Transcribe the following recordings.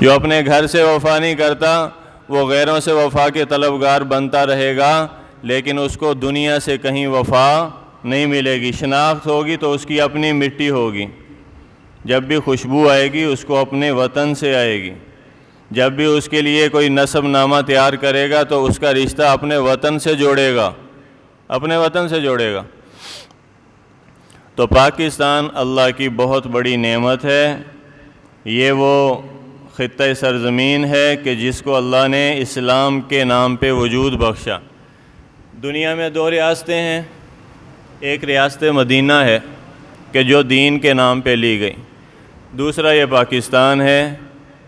جو اپنے گھر سے وفا نہیں کرتا وہ غیروں سے وفا کے طلبگار بنتا رہے گا، لیکن اس کو دنیا سے کہیں وفا نہیں ملے گی۔ شناخت ہوگی تو اس کی اپنی مٹی ہوگی، جب بھی خوشبو آئے گی اس کو اپنے وطن سے آئے گی، جب بھی اس کے لیے کوئی نسب نامہ تیار کرے گا تو اس کا رشتہ اپنے وطن سے جوڑے گا، اپنے وطن سے جوڑے گا۔ تو پاکستان اللہ کی بہت بڑی نعمت ہے، یہ وہ خطہ سرزمین ہے کہ جس کو اللہ نے اسلام کے نام پہ وجود بخشا۔ دنیا میں دو ریاستیں ہیں، ایک ریاست مدینہ ہے کہ جو دین کے نام پہ لی گئی، دوسرا یہ پاکستان ہے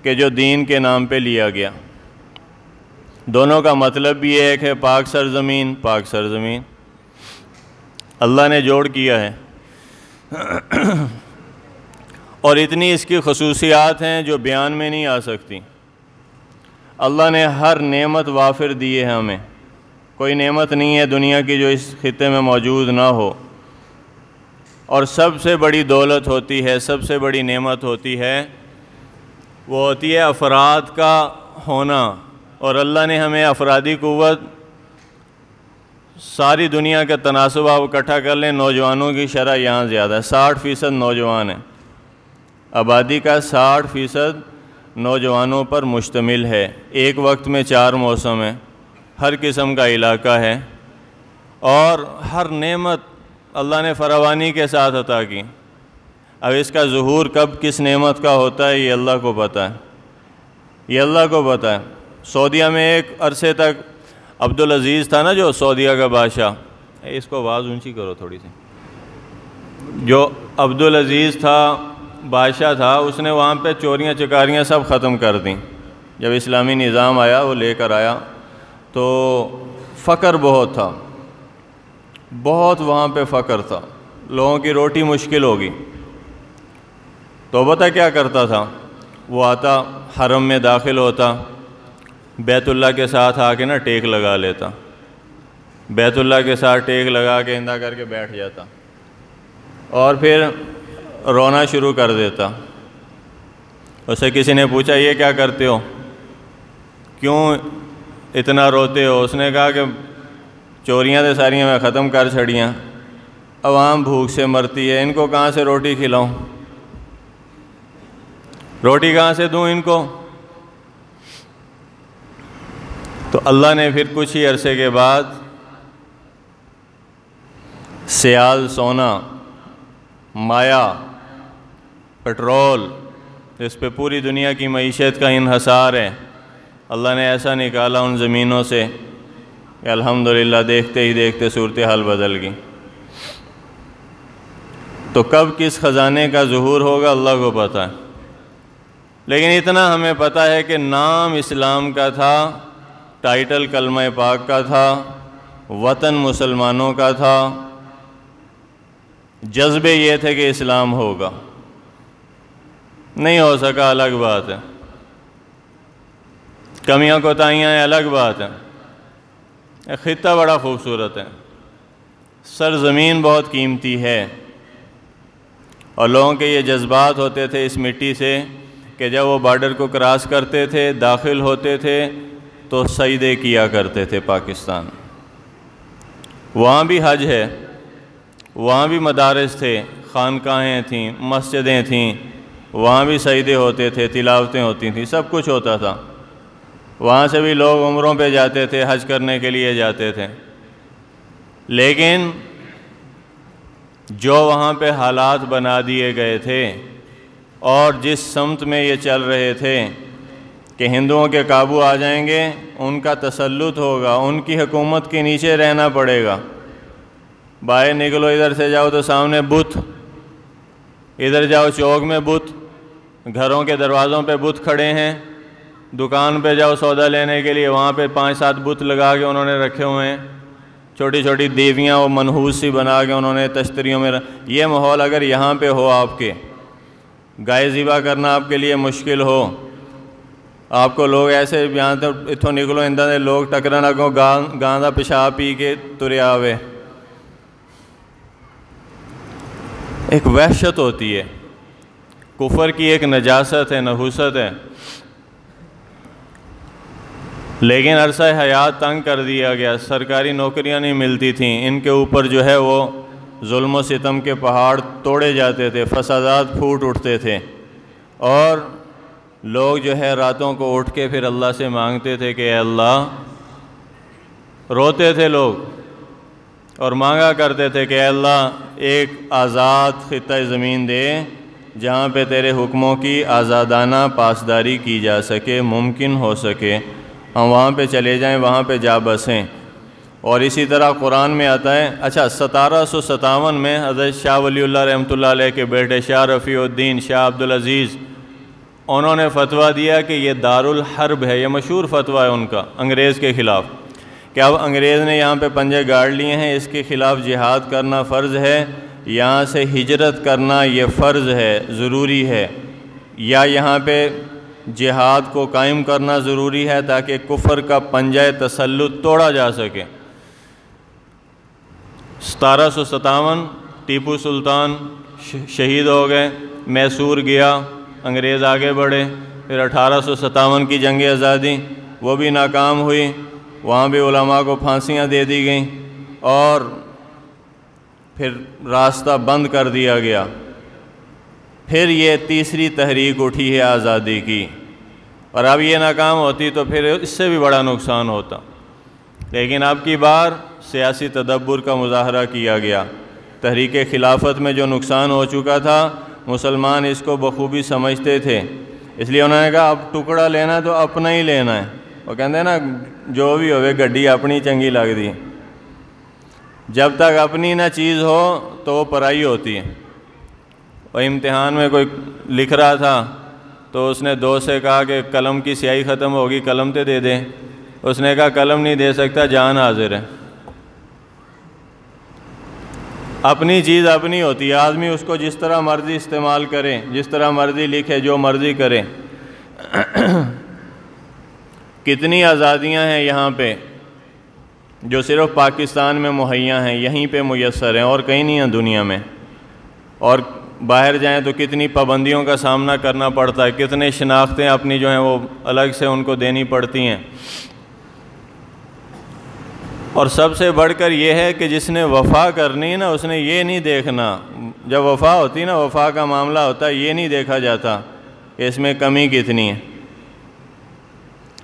کہ جو دین کے نام پہ لیا گیا۔ دونوں کا مطلب بھی ایک ہے، پاک سرزمین، پاک سرزمین اللہ نے جوڑ کیا ہے۔ اور اتنی اس کی خصوصیات ہیں جو بیان میں نہیں آ سکتی۔ اللہ نے ہر نعمت وافر دی ہے ہمیں، کوئی نعمت نہیں ہے دنیا کی جو اس خطے میں موجود نہ ہو۔ اور سب سے بڑی دولت ہوتی ہے، سب سے بڑی نعمت ہوتی ہے، وہ ہوتی ہے افراد کا ہونا۔ اور اللہ نے ہمیں افرادی قوت، ساری دنیا کا تناسب آپ اکٹھا کر لیں، نوجوانوں کی شرح یہاں زیادہ ہے، 60% نوجوان ہیں، آبادی کا 60% نوجوانوں پر مشتمل ہے۔ ایک وقت میں 4 موسم ہیں، ہر قسم کا علاقہ ہے، اور ہر نعمت اللہ نے فراوانی کے ساتھ عطا کی۔ اب اس کا ظہور کب کس نعمت کا ہوتا ہے یہ اللہ کو پتہ ہے، یہ اللہ کو پتہ ہے۔ سعودیہ میں ایک عرصے تک عبدالعزیز تھا نا جو سعودیہ کا بادشاہ، اس کو آواز اونچی کرو تھوڑی سی، جو عبدالعزیز تھا بادشاہ تھا، اس نے وہاں پہ چوریاں چکاریاں سب ختم کر دیں۔ جب اسلامی نظام آیا، وہ لے کر آیا، تو فقر بہت تھا، بہت وہاں پہ فقر تھا، لوگوں کی روٹی مشکل ہوگی۔ تو پتہ کیا کرتا تھا، وہ آتا حرم میں داخل ہوتا، بیت اللہ کے ساتھ آ کے نا ٹیک لگا لیتا، بیت اللہ کے ساتھ ٹیک لگا کے اندھا کر کے بیٹھ جاتا، اور پھر رونا شروع کر دیتا۔ اسے کسی نے پوچھا یہ کیا کرتے ہو، کیوں اتنا روتے ہو؟ اس نے کہا کہ چوریاں تو ساریاں میں ختم کر چھڑیاں، عوام بھوک سے مرتی ہے، ان کو کہاں سے روٹی کھلاؤں، روٹی کہاں سے دوں ان کو؟ تو اللہ نے پھر کچھ ہی عرصے کے بعد سیال سونا، مایا، پٹرول، اس پہ پوری دنیا کی معیشت کا انحصار ہے، اللہ نے ایسا نکالا ان زمینوں سے کہ الحمدللہ دیکھتے ہی دیکھتے صورتحال بدل گئی۔ تو کب کس خزانے کا ظہور ہوگا اللہ کو پتہ ہے، لیکن اتنا ہمیں پتہ ہے کہ نام اسلام کا تھا، ٹائٹل کلمہ پاک کا تھا، وطن مسلمانوں کا تھا، جذبے یہ تھے کہ اسلام ہوگا، نہیں ہو سکا الگ بات ہے، کمیاں کوتاہیاں ہیں الگ بات ہے۔ خطہ بڑا خوبصورت ہے، سرزمین بہت قیمتی ہے، اور لوگوں کے یہ جذبات ہوتے تھے اس مٹی سے کہ جب وہ بارڈر کو کراس کرتے تھے، داخل ہوتے تھے تو سجدے کیا کرتے تھے۔ پاکستان وہاں بھی حج ہے، وہاں بھی مدارس تھے، خانقاہیں تھیں، مسجدیں تھیں، وہاں بھی سجدے ہوتے تھے، تلاوتیں ہوتی تھیں، سب کچھ ہوتا تھا۔ وہاں سے بھی لوگ عمروں پہ جاتے تھے، حج کرنے کے لیے جاتے تھے، لیکن جو وہاں پہ حالات بنا دیے گئے تھے اور جس سمت میں یہ چل رہے تھے کہ ہندوؤں کے قابو آ جائیں گے، ان کا تسلط ہوگا، ان کی حکومت کے نیچے رہنا پڑے گا، باہر نکلو ادھر سے جاؤ تو سامنے بت، ادھر جاؤ چوک میں بت، گھروں کے دروازوں پہ بت کھڑے ہیں، دکان پہ جاؤ سودا لینے کے لیے وہاں پہ 5-7 بت لگا کے انہوں نے رکھے ہوئے ہیں، چھوٹی چھوٹی دیویاں وہ منحوس سی بنا کے انہوں نے تشتریوں میں یہ ماحول اگر یہاں پہ ہو، آپ کے گائے ذبح کرنا آپ کے لیے مشکل ہو، آپ کو لوگ ایسے یہاں تک اتھوں نکلو اندر دے لوگ ٹکرنا کو گاں دا پیشاب پی کے ترے آوے، ایک وحشت ہوتی ہے، کفر کی ایک نجاست ہے، نحوست ہے۔ لیکن عرصہ حیات تنگ کر دیا گیا، سرکاری نوکریاں نہیں ملتی تھیں، ان کے اوپر جو ہے وہ ظلم و ستم کے پہاڑ توڑے جاتے تھے، فسادات پھوٹ اٹھتے تھے، اور لوگ جو ہے راتوں کو اٹھ کے پھر اللہ سے مانگتے تھے کہ اے اللہ، روتے تھے لوگ اور مانگا کرتے تھے کہ اے اللہ ایک آزاد خطہ زمین دے جہاں پہ تیرے حکموں کی آزادانہ پاسداری کی جا سکے، ممکن ہو سکے، ہم وہاں پہ چلے جائیں، وہاں پہ جا بسیں۔ اور اسی طرح قرآن میں آتا ہے، 1757 میں حضرت شاہ ولی اللہ رحمۃ اللہ علیہ کے بیٹے شاہ رفیع الدین شاہ عبدالعزیز، انہوں نے فتویٰ دیا کہ یہ دارالحرب ہے، یہ مشہور فتویٰ ہے ان کا انگریز کے خلاف، کہ اب انگریز نے یہاں پہ پنجے گاڑ لیے ہیں، اس کے خلاف جہاد کرنا فرض ہے، یہاں سے ہجرت کرنا یہ فرض ہے، ضروری ہے، یا یہاں پہ جہاد کو قائم کرنا ضروری ہے تاکہ کفر کا پنجہ تسلط توڑا جا سکے۔ 1757 ٹیپو سلطان شہید ہو گئے، میسور گیا، انگریز آگے بڑھے، پھر 1857 کی جنگ آزادی، وہ بھی ناکام ہوئی، وہاں بھی علماء کو پھانسیاں دے دی گئیں اور پھر راستہ بند کر دیا گیا۔ پھر یہ تیسری تحریک اٹھی ہے آزادی کی، اور اب یہ ناکام ہوتی تو پھر اس سے بھی بڑا نقصان ہوتا، لیکن اب کی بار سیاسی تدبر کا مظاہرہ کیا گیا۔ تحریک خلافت میں جو نقصان ہو چکا تھا مسلمان اس کو بخوبی سمجھتے تھے، اس لیے انہوں نے کہا اب ٹکڑا لینا تو اپنا ہی لینا ہے، وہ کہتے ہیں نا جو بھی ہوئے گڈی اپنی چنگی لگ دی، جب تک اپنی نہ چیز ہو تو وہ پرائی ہوتی ہے۔ اور امتحان میں کوئی لکھ رہا تھا تو اس نے دوست سے کہا کہ قلم کی سیاہی ختم ہوگی، قلم تے دے دے، اس نے کہا قلم نہیں دے سکتا، جان حاضر ہے۔ اپنی چیز اپنی ہوتی ہے، آدمی اس کو جس طرح مرضی استعمال کرے، جس طرح مرضی لکھے، جو مرضی کرے۔ کتنی آزادیاں ہیں یہاں پہ جو صرف پاکستان میں مہیا ہیں، یہیں پہ میسر ہیں اور کہیں نہیں ہیں دنیا میں، اور باہر جائیں تو کتنی پابندیوں کا سامنا کرنا پڑتا ہے، کتنے شناختیں اپنی جو ہیں وہ الگ سے ان کو دینی پڑتی ہیں۔ اور سب سے بڑھ کر یہ ہے کہ جس نے وفا کرنی نا، اس نے یہ نہیں دیکھنا، جب وفا ہوتی نا، وفا کا معاملہ ہوتا ہے، یہ نہیں دیکھا جاتا کہ اس میں کمی کتنی ہے۔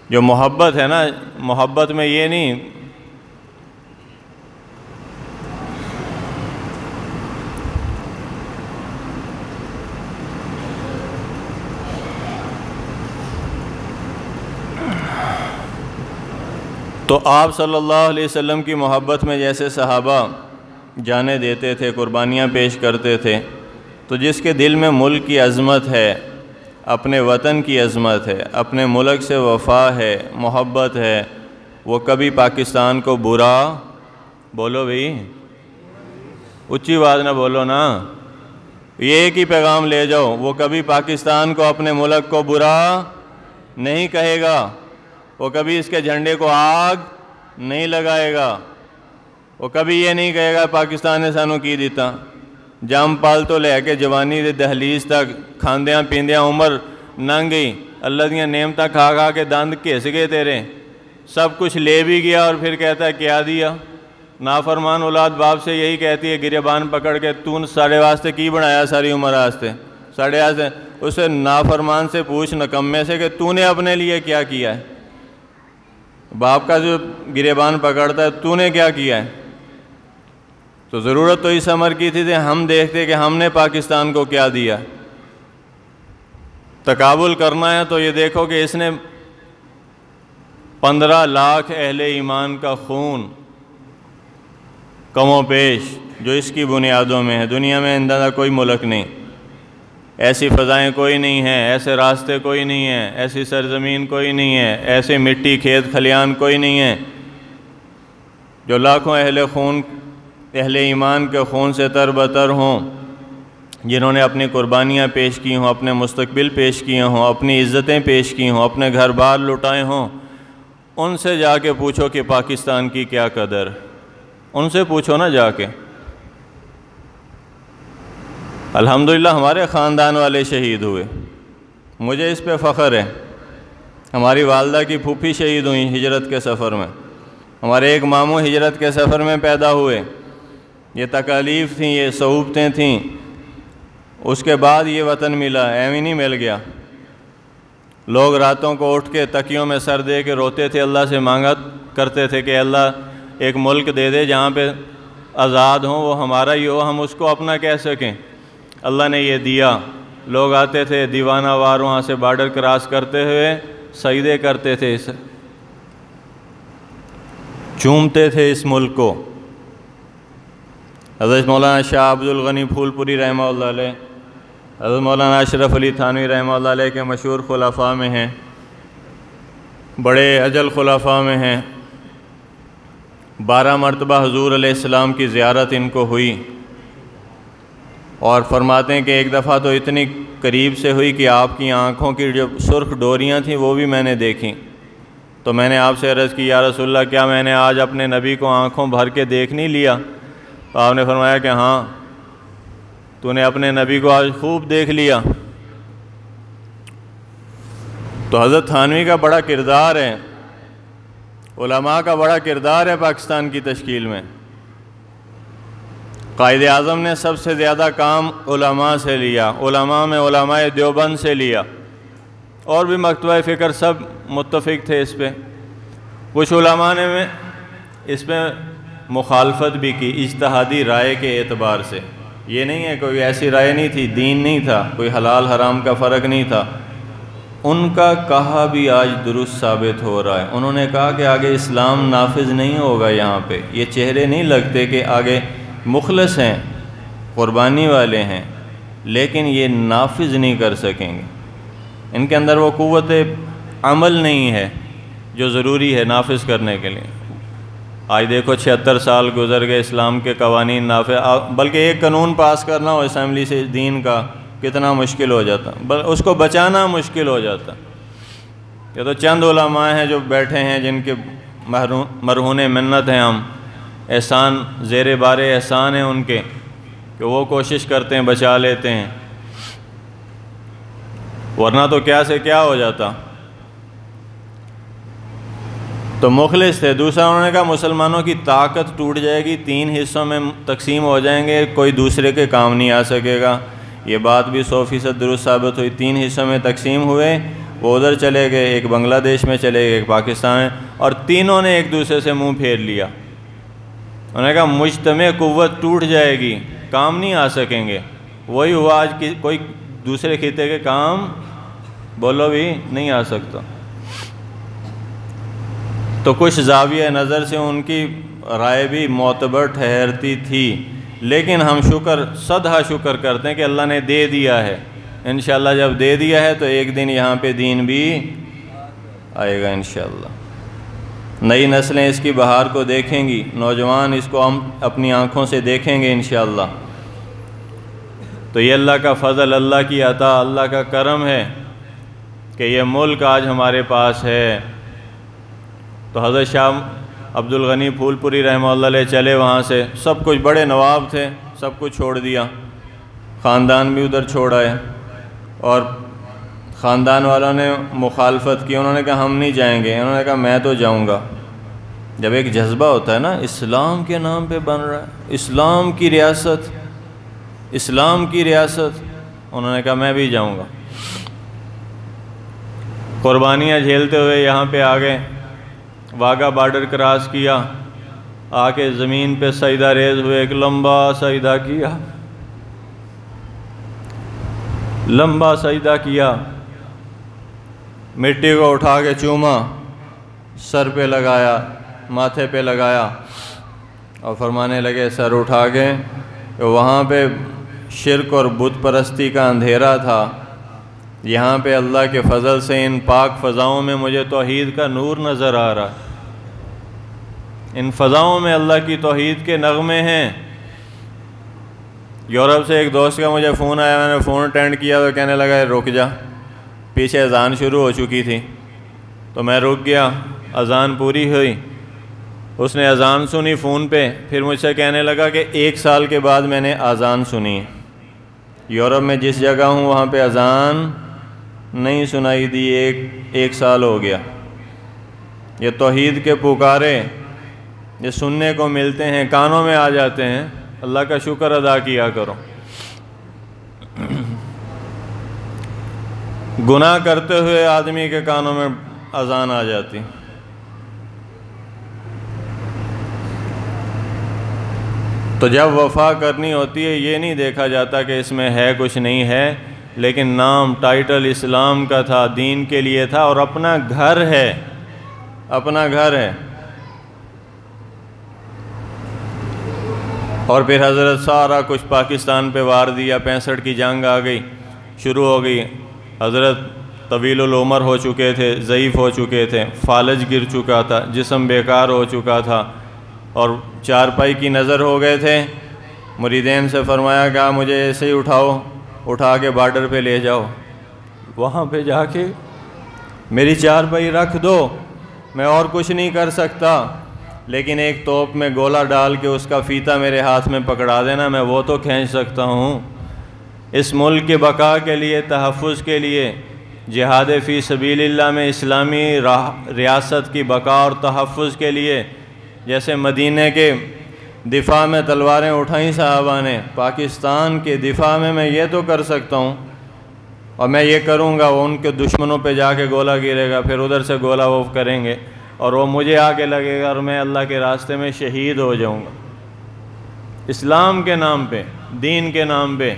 جو محبت ہے نا، محبت میں یہ نہیں تو آپ صلی اللہ علیہ وسلم کی محبت میں جیسے صحابہ جانیں دیتے تھے، قربانیاں پیش کرتے تھے، تو جس کے دل میں ملک کی عظمت ہے، اپنے وطن کی عظمت ہے، اپنے ملک سے وفا ہے، محبت ہے، وہ کبھی پاکستان کو برا، بولو بھئی اچھی بات نہ بولو نا، یہ ایک ہی پیغام لے جاؤ، وہ کبھی پاکستان کو، اپنے ملک کو برا نہیں کہے گا، وہ کبھی اس کے جھنڈے کو آگ نہیں لگائے گا، وہ کبھی یہ نہیں کہے گا پاکستان نے سانو کی دیتا۔ جام پال تو لے کے جوانی دے دہلیز تک کھاندیاں پیندیاں عمر ننگ گئی، اللہ دیاں نعمتاں کھا کھا کے دند گھس گئے تیرے، سب کچھ لے بھی گیا اور پھر کہتا ہے کیا دیا۔ نافرمان اولاد باپ سے یہی کہتی ہے گریبان پکڑ کے، تو ساڑے واسطے کی بنایا ساری عمر واسطے، ساڑے واسطے۔ اسے نافرمان سے پوچھ، نکمے سے، کہ تو نے اپنے لیے کیا کیا ہے؟ باپ کا جو گریبان پکڑتا ہے، تو نے کیا کیا ہے؟ تو ضرورت تو اس امر کی تھی ہم دیکھتے کہ ہم نے پاکستان کو کیا دیا۔ تقابل کرنا ہے تو یہ دیکھو کہ اس نے 15 لاکھ اہل ایمان کا خون کم و بیش جو اس کی بنیادوں میں ہے، دنیا میں اندازہ کوئی ملک نہیں، ایسی فضائیں کوئی نہیں ہیں، ایسے راستے کوئی نہیں ہیں، ایسی سرزمین کوئی نہیں ہے، ایسے مٹی کھیت کھلیان کوئی نہیں ہے جو لاکھوں اہل ایمان کے خون سے تر بتر ہوں، جنہوں نے اپنی قربانیاں پیش کی ہوں، اپنے مستقبل پیش کیے ہوں، اپنی عزتیں پیش کی ہوں، اپنے گھر بار لٹائے ہوں۔ ان سے جا کے پوچھو کہ پاکستان کی کیا قدر، ان سے پوچھو نا جا کے۔ الحمدللہ ہمارے خاندان والے شہید ہوئے، مجھے اس پہ فخر ہے، ہماری والدہ کی پھوپھی شہید ہوئیں ہجرت کے سفر میں، ہمارے ایک ماموں ہجرت کے سفر میں پیدا ہوئے۔ یہ تکالیف تھیں، یہ صعوبتیں تھیں، اس کے بعد یہ وطن ملا، ایویں نہیں مل گیا۔ لوگ راتوں کو اٹھ کے تکیوں میں سر دے کے روتے تھے، اللہ سے مانگا کرتے تھے کہ اللہ ایک ملک دے دے جہاں پہ آزاد ہوں، وہ ہمارا ہی ہو، ہم اس کو اپنا کہہ سکیں۔ اللہ نے یہ دیا۔ لوگ آتے تھے دیوانہ وار وہاں سے بارڈر کراس کرتے ہوئے سجدے کرتے تھے، چومتے تھے اس ملک کو۔ حضرت مولانا شاہ عبد الغنی پھول پوری رحمہ اللہ علیہ، حضرت مولانا اشرف علی تھانوی رحمہ اللہ علیہ کے مشہور خلفاء میں ہیں، بڑے اجل خلفاء میں ہیں۔ 12 مرتبہ حضور علیہ السلام کی زیارت ان کو ہوئی، اور فرماتے ہیں کہ ایک دفعہ تو اتنی قریب سے ہوئی کہ آپ کی آنکھوں کی جو سرخ ڈوریاں تھیں وہ بھی میں نے دیکھیں۔ تو میں نے آپ سے عرض کی یا رسول اللہ کیا میں نے آج اپنے نبی کو آنکھوں بھر کے دیکھ نہیں لیا؟ تو آپ نے فرمایا کہ ہاں، تو نے اپنے نبی کو آج خوب دیکھ لیا۔ تو حضرت تھانوی کا بڑا کردار ہے، علماء کا بڑا کردار ہے پاکستان کی تشکیل میں۔ قائد اعظم نے سب سے زیادہ کام علماء سے لیا، علماء میں علماء دیوبند سے لیا، اور بھی مکتبہ فکر سب متفق تھے اس پہ۔ کچھ علماء نے اس پہ مخالفت بھی کی اجتہادی رائے کے اعتبار سے، یہ نہیں ہے کوئی ایسی رائے نہیں تھی، دین نہیں تھا، کوئی حلال حرام کا فرق نہیں تھا۔ ان کا کہا بھی آج درست ثابت ہو رہا ہے۔ انہوں نے کہا کہ آگے اسلام نافذ نہیں ہوگا، یہاں پہ یہ چہرے نہیں لگتے کہ آگے مخلص ہیں، قربانی والے ہیں، لیکن یہ نافذ نہیں کر سکیں گے، ان کے اندر وہ قوت عمل نہیں ہے جو ضروری ہے نافذ کرنے کے لیے۔ آج دیکھو 76 سال گزر گئے، اسلام کے قوانین نافذ، بلکہ ایک قانون پاس کرنا ہو اسمبلی سے دین کا کتنا مشکل ہو جاتا، اس کو بچانا مشکل ہو جاتا۔ یہ تو چند علماء ہیں جو بیٹھے ہیں جن کے مرہون منت ہیں، ہم احسان زیر بار احسان ہیں ان کے، کہ وہ کوشش کرتے ہیں بچا لیتے ہیں، ورنہ تو کیا سے کیا ہو جاتا۔ تو مخلص تھے۔ دوسرا انہوں نے کہا مسلمانوں کی طاقت ٹوٹ جائے گی، 3 حصوں میں تقسیم ہو جائیں گے، کوئی دوسرے کے کام نہیں آ سکے گا۔ یہ بات بھی 100% درست ثابت ہوئی۔ 3 حصوں میں تقسیم ہوئے، وہ ادھر چلے گئے، ایک بنگلہ دیش میں چلے گئے، ایک پاکستان میں، اور تینوں نے ایک دوسرے سے منہ پھیر لیا۔ انہوں نے کہا مجتمع قوت ٹوٹ جائے گی، کام نہیں آ سکیں گے۔ وہی ہوا، آج کوئی دوسرے خطے کے کام بولو بھی نہیں آ سکتا۔ تو کچھ زاویہ نظر سے ان کی رائے بھی معتبر ٹھہرتی تھی، لیکن ہم صدہا شکر کرتے ہیں کہ اللہ نے دے دیا ہے۔ انشاءاللہ جب دے دیا ہے تو ایک دن یہاں پہ دین بھی آئے گا انشاءاللہ۔ نئی نسلیں اس کی بہار کو دیکھیں گی، نوجوان اس کو ہم اپنی آنکھوں سے دیکھیں گے انشاءاللہ۔ تو یہ اللہ کا فضل، اللہ کی عطا، اللہ کا کرم ہے کہ یہ ملک آج ہمارے پاس ہے۔ تو حضرت شاہ عبد الغنی پھول پوری رحمہ اللہ علیہ چلے وہاں سے، سب کچھ، بڑے نواب تھے، سب کچھ چھوڑ دیا، خاندان بھی ادھر چھوڑ آئے، اور خاندان والوں نے مخالفت کی، انہوں نے کہا ہم نہیں جائیں گے، انہوں نے کہا میں تو جاؤں گا۔ جب ایک جذبہ ہوتا ہے نا، اسلام کے نام پہ بن رہا ہے، اسلام کی ریاست، اسلام کی ریاست، انہوں نے کہا میں بھی جاؤں گا۔ قربانیاں جھیلتے ہوئے یہاں پہ آ گئے، واگا بارڈر کراس کیا، آ کے زمین پہ سجدہ ریز ہوئے، ایک لمبا سجدہ کیا، لمبا سجدہ کیا، مٹی کو اٹھا کے چوما، سر پہ لگایا، ماتھے پہ لگایا، اور فرمانے لگے سر اٹھا کے کہ وہاں پہ شرک اور بت پرستی کا اندھیرا تھا، یہاں پہ اللہ کے فضل سے ان پاک فضاؤں میں مجھے توحید کا نور نظر آ رہا، ان فضاؤں میں اللہ کی توحید کے نغمے ہیں۔ یورپ سے ایک دوست کا مجھے فون آیا، میں نے فون اٹینڈ کیا تو کہنے لگا رک جا، پیچھے اذان شروع ہو چکی تھی، تو میں رک گیا، اذان پوری ہوئی، اس نے اذان سنی فون پہ، پھر مجھ سے کہنے لگا کہ 1 سال کے بعد میں نے اذان سنی، یورپ میں جس جگہ ہوں وہاں پہ اذان نہیں سنائی دی، ایک سال ہو گیا۔ یہ توحید کے پکارے یہ سننے کو ملتے ہیں، کانوں میں آ جاتے ہیں، اللہ کا شکر ادا کیا کرو۔ گناہ کرتے ہوئے آدمی کے کانوں میں اذان آ جاتی۔ تو جب وفا کرنی ہوتی ہے یہ نہیں دیکھا جاتا کہ اس میں ہے کچھ نہیں ہے، لیکن نام ٹائٹل اسلام کا تھا، دین کے لیے تھا، اور اپنا گھر ہے، اپنا گھر ہے۔ اور پھر حضرت سارا کچھ پاکستان پہ وار دیا، 65 کی جنگ آ گئی، شروع ہو گئی۔ حضرت طویل العمر ہو چکے تھے، ضعیف ہو چکے تھے، فالج گر چکا تھا، جسم بیکار ہو چکا تھا، اور چارپائی کی نظر ہو گئے تھے۔ مریدین سے فرمایا کہ مجھے ایسے ہی اٹھا کے بارڈر پہ لے جاؤ، وہاں پہ جا کے میری چارپائی رکھ دو، میں اور کچھ نہیں کر سکتا، لیکن ایک توپ میں گولا ڈال کے اس کا فیتہ میرے ہاتھ میں پکڑا دینا، میں وہ تو کھینچ سکتا ہوں۔ اس ملک کے بقا کے لیے، تحفظ کے لیے، جہاد فی سبیل اللہ میں اسلامی ریاست کی بقا اور تحفظ کے لیے، جیسے مدینہ کے دفاع میں تلواریں اٹھائیں صحابہ نے، پاکستان کے دفاع میں یہ تو کر سکتا ہوں، اور میں یہ کروں گا، وہ ان کے دشمنوں پہ جا کے گولا گرے گا، پھر ادھر سے گولا وہ کریں گے، اور وہ مجھے آ کے لگے گا، اور میں اللہ کے راستے میں شہید ہو جاؤں گا، اسلام کے نام پہ، دین کے نام پہ۔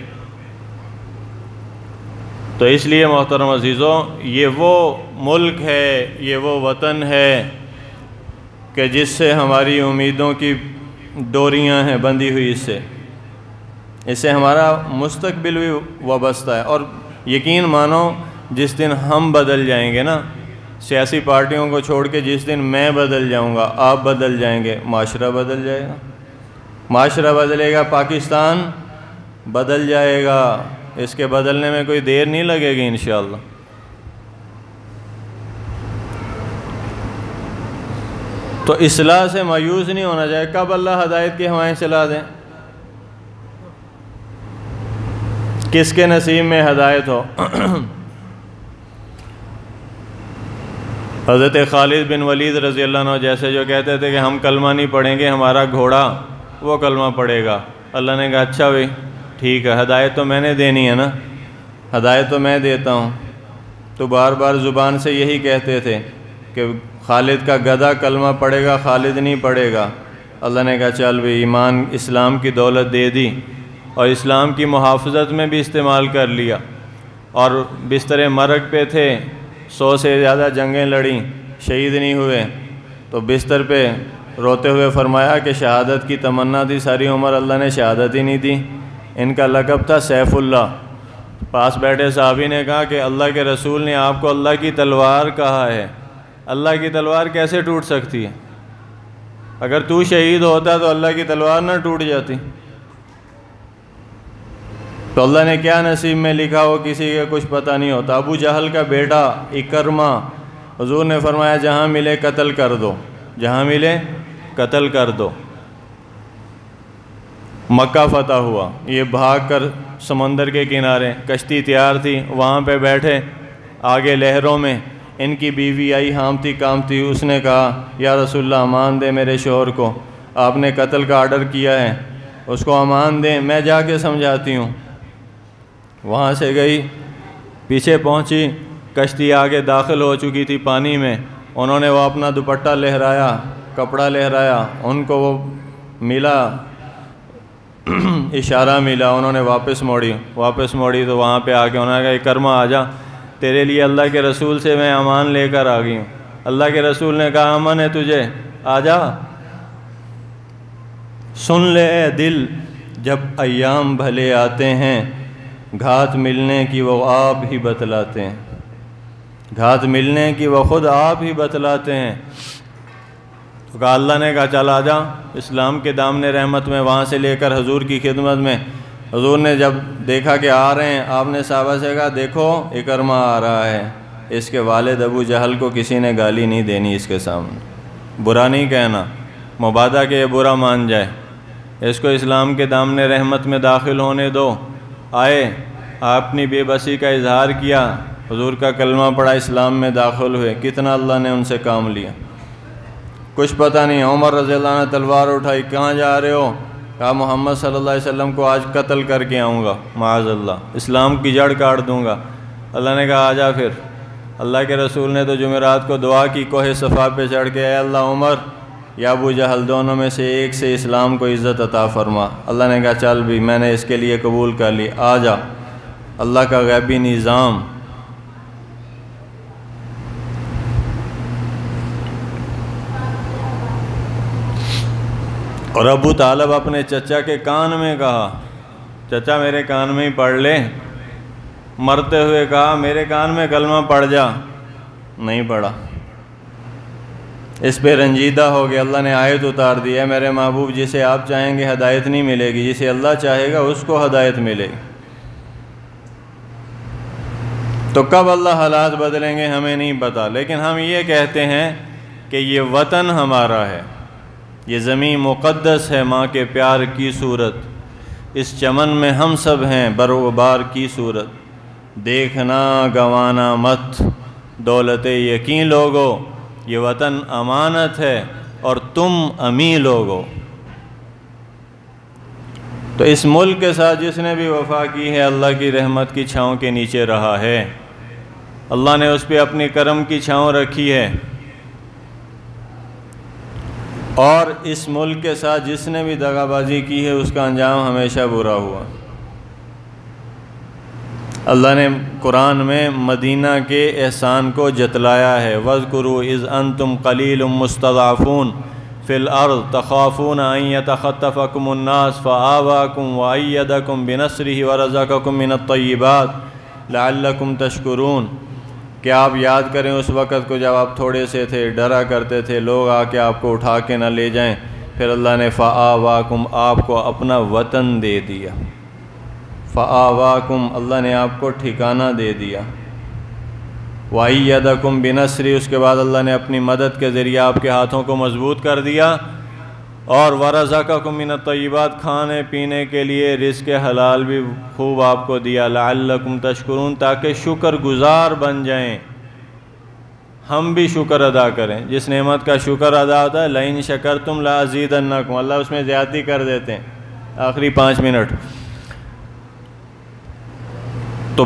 تو اس لیے محترم عزیزوں، یہ وہ ملک ہے، یہ وہ وطن ہے کہ جس سے ہماری امیدوں کی ڈوریاں ہیں بندھی ہوئی، اس سے ہمارا مستقبل بھی وابستہ ہے۔ اور یقین مانو جس دن ہم بدل جائیں گے نا، سیاسی پارٹیوں کو چھوڑ کے، جس دن میں بدل جاؤں گا، آپ بدل جائیں گے، معاشرہ بدل جائے گا، معاشرہ بدلے گا، پاکستان بدل جائے گا۔ اس کے بدلنے میں کوئی دیر نہیں لگے گی انشاءاللہ۔ تو اصلاح سے مایوس نہیں ہونا چاہیے، کب اللہ ہدایت کی ہوائیں چلا دیں، کس کے نصیب میں ہدایت ہو۔ حضرت خالد بن ولید رضی اللہ عنہ جیسے جو کہتے تھے کہ ہم کلمہ نہیں پڑھیں گے، ہمارا گھوڑا وہ کلمہ پڑھے گا۔ اللہ نے کہا اچھا بھائی ٹھیک ہے، ہدایت تو میں نے دینی ہے نا، ہدایت تو میں دیتا ہوں۔ تو بار بار زبان سے یہی کہتے تھے کہ خالد کا گدھا کلمہ پڑھے گا، خالد نہیں پڑھے گا۔ اللہ نے کہا چل بھی، ایمان اسلام کی دولت دے دی، اور اسلام کی محافظت میں بھی استعمال کر لیا، اور بستر مرگ پہ تھے، 100 سے زیادہ جنگیں لڑیں، شہید نہیں ہوئے، تو بستر پہ روتے ہوئے فرمایا کہ شہادت کی تمنا تھی ساری عمر، اللہ نے شہادت ہی نہیں دی۔ ان کا لقب تھا سیف اللہ۔ پاس بیٹھے صحابی نے کہا کہ اللہ کے رسول نے آپ کو اللہ کی تلوار کہا ہے، اللہ کی تلوار کیسے ٹوٹ سکتی ہے؟ اگر تو شہید ہوتا تو اللہ کی تلوار نہ ٹوٹ جاتی۔ تو اللہ نے کیا نصیب میں لکھا وہ کسی کا کچھ پتہ نہیں ہوتا۔ ابو جہل کا بیٹا اکرمہ، حضور نے فرمایا جہاں ملے قتل کر دو، جہاں ملے قتل کر دو۔ مکہ فتح ہوا، یہ بھاگ کر سمندر کے کنارے، کشتی تیار تھی، وہاں پہ بیٹھے، آگے لہروں میں ان کی بیوی آئی ہامتی کامتی، اس نے کہا یا رسول اللہ امان دے میرے شوہر کو، آپ نے قتل کا آرڈر کیا ہے، اس کو امان دیں، میں جا کے سمجھاتی ہوں۔ وہاں سے گئی، پیچھے پہنچی، کشتی آگے داخل ہو چکی تھی پانی میں، انہوں نے وہ اپنا دوپٹہ لہرایا، کپڑا لہرایا، ان کو وہ ملا، اشارہ ملا، انہوں نے واپس موڑی تو وہاں پہ آ کے انہوں نے کہا اکرمہ آ جا، تیرے لیے اللہ کے رسول سے میں امان لے کر آ گئی ہوں۔ اللہ کے رسول نے کہا امن ہے تجھے، آ جا۔ سن لے اے دل جب ایام بھلے آتے ہیں، گھات ملنے کی وہ آپ ہی بتلاتے ہیں، گھات ملنے کی وہ خود آپ ہی بتلاتے ہیں۔ تو کہا اللہ نے کہا چل آ جا، اسلام کے دامن رحمت میں وہاں سے لے کر حضور کی خدمت میں۔ حضور نے جب دیکھا کہ آ رہے ہیں، آپ نے صحابہ سے کہا دیکھو اکرمہ آ رہا ہے، اس کے والد ابو جہل کو کسی نے گالی نہیں دینی، اس کے سامنے برا نہیں کہنا، مبادا کہ یہ برا مان جائے، اس کو اسلام کے دامن رحمت میں داخل ہونے دو۔ آئے، آپ اپنی بے بسی کا اظہار کیا، حضور کا کلمہ پڑھا، اسلام میں داخل ہوئے، کتنا اللہ نے ان سے کام لیا، کچھ پتہ نہیں۔ عمر رضی اللہ عنہ تلوار اٹھائی، کہاں جا رہے ہو؟ کہا محمد صلی اللہ علیہ وسلم کو آج قتل کر کے آؤں گا، معاذ اللہ، اسلام کی جڑ کاٹ دوں گا۔ اللہ نے کہا آجا پھر۔ اللہ کے رسول نے تو جمعرات کو دعا کی کوہ صفا پہ چڑھ کے، اے اللہ عمر یا ابو جہل دونوں میں سے ایک سے اسلام کو عزت عطا فرما۔ اللہ نے کہا چل بھی، میں نے اس کے لیے قبول کر لی، آجا۔ اللہ کا غیبی نظام۔ اور ابو طالب اپنے چچا کے کان میں کہا، چچا میرے کان میں ہی پڑھ لے۔ مرتے ہوئے کہا میرے کان میں کلمہ پڑھ جا، نہیں پڑھا۔ اس پہ رنجیدہ ہو گیا، اللہ نے آیت اتار دی ہے میرے محبوب جسے آپ چاہیں گے ہدایت نہیں ملے گی، جسے اللہ چاہے گا اس کو ہدایت ملے گی۔ تو کب اللہ حالات بدلیں گے ہمیں نہیں پتہ، لیکن ہم یہ کہتے ہیں کہ یہ وطن ہمارا ہے، یہ زمین مقدس ہے، ماں کے پیار کی صورت، اس چمن میں ہم سب ہیں بروبار کی صورت، دیکھنا گوانا مت دولت یقین لوگو، یہ وطن امانت ہے اور تم امی لوگو۔ تو اس ملک کے ساتھ جس نے بھی وفا کی ہے اللہ کی رحمت کی چھاؤں کے نیچے رہا ہے، اللہ نے اس پہ اپنی کرم کی چھاؤں رکھی ہے۔ اور اس ملک کے ساتھ جس نے بھی دغا بازی کی ہے اس کا انجام ہمیشہ برا ہوا۔ اللہ نے قرآن میں مدینہ کے احسان کو جتلایا ہے، وَاذْكُرُوا إِذْ أَنْتُمْ قَلِيلٌ مُسْتَضْعَفُونَ فِي الْأَرْضِ تَخَافُونَ أَنْ يَتَخَطَّفَكُمُ النَّاسُ فَآوَاكُمْ وَأَيَّدَكُمْ بِنَصْرِهِ وَرَزَقَكُمْ مِنَ الطَّيِّبَاتِ لَعَلَّكُمْ تَشْكُرُونَ۔ کہ آپ یاد کریں اس وقت کو جب آپ تھوڑے سے تھے، ڈرا کرتے تھے لوگ آ کے آپ کو اٹھا کے نہ لے جائیں، پھر اللہ نے فآواکم آپ کو اپنا وطن دے دیا، فآواکم اللہ نے آپ کو ٹھکانہ دے دیا، وَأَيَّدَكُمْ بِنَصْرِهِ اس کے بعد اللہ نے اپنی مدد کے ذریعے آپ کے ہاتھوں کو مضبوط کر دیا، اور وَرَزَقَكُمْ مِنَ الطَّيِّبَاتِ کھانے پینے کے لیے رزق حلال بھی خوب آپ کو دیا، لَعَلَّكُمْ تَشْكُرُونَ تاکہ شکر گزار بن جائیں، ہم بھی شکر ادا کریں۔ جس نعمت کا شکر ادا ہوتا ہے لَإِن شَكَرْتُمْ لَأَزِيدَنَّكُمْ، اللہ اس میں زیادتی کر دیتے ہیں۔ آخری 5 منٹ تو